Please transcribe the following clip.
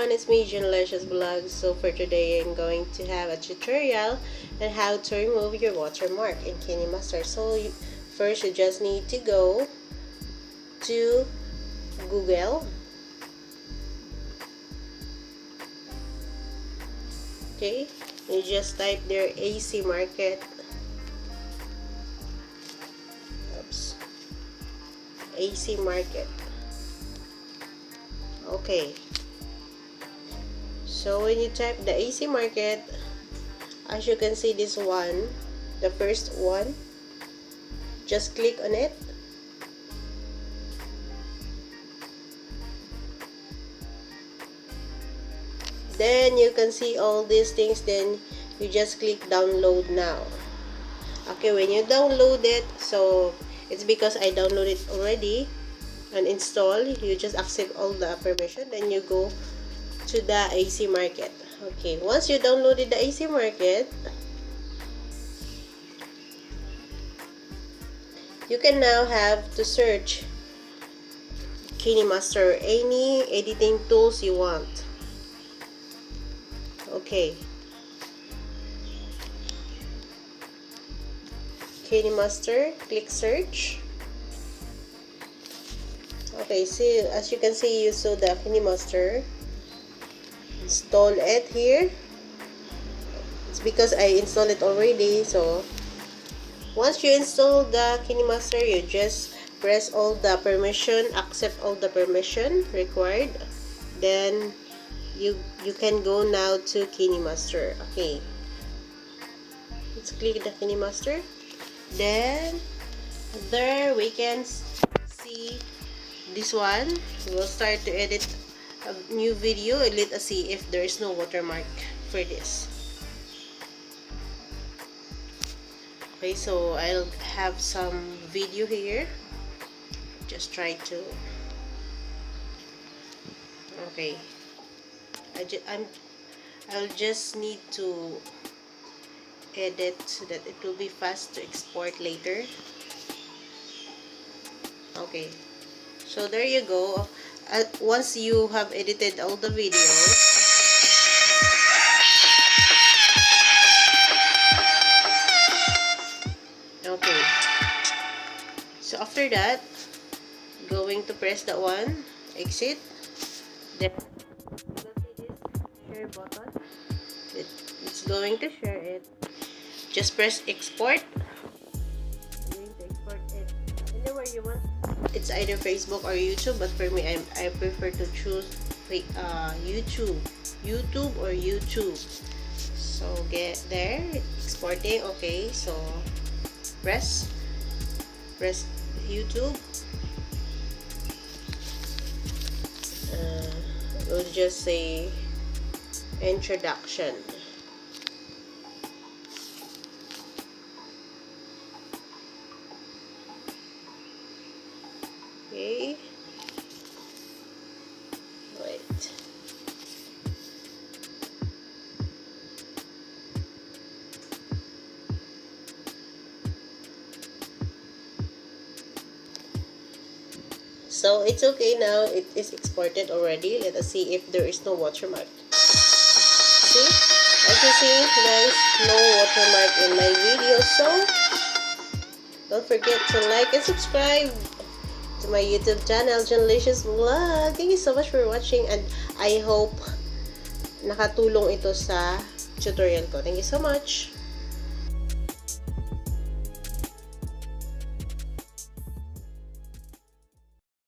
everyone, it's me Jenlicious vlog. So for today I'm going to have a tutorial on how to remove your watermark in Kinemaster. So first you just need to go to Google. Okay, you just type there AC market. Oops. AC market. Okay, so when you type the AC market, as you can see, this one, the first one, just click on it. Then you can see all these things. Then you just click download now. Okay, when you download it, so it's because I downloaded it already and install, you just accept all the permission, then you go to the AC market. Okay, once you downloaded the AC market, you can now have to search Kinemaster, any editing tools you want. Okay, Kinemaster, click search. Okay, see, as you can see, you saw the Kinemaster. Install it here. It's because I installed it already. So once you install the Kinemaster, you just press all the permission, accept all the permission required. Then you can go now to Kinemaster. Okay, let's click the Kinemaster. Then there we can see this one. We'll start to edit a new video. Let us see if there is no watermark for this. Okay, so I'll have some video here. Just try to. Okay, I'll just need to edit so that it will be fast to export later. Okay, so there you go. Once you have edited all the videos, okay, so after that, going to press that one, exit. Then you will see this share button. It's going to share it. Just press export. I'm going to export it anywhere you want. It's either Facebook or YouTube, but for me, I prefer to choose YouTube or YouTube. So get there, exporting. Okay, so press YouTube. We'll just say introduction. Okay, wait. So it's okay now, it is exported already. Let us see if there is no watermark. See? As you see, guys, no watermark in my video. So don't forget to like and subscribe to my YouTube channel, Jenlicious vlog. Thank you so much for watching, and I hope nakatulong ito sa tutorial ko. Thank you so much.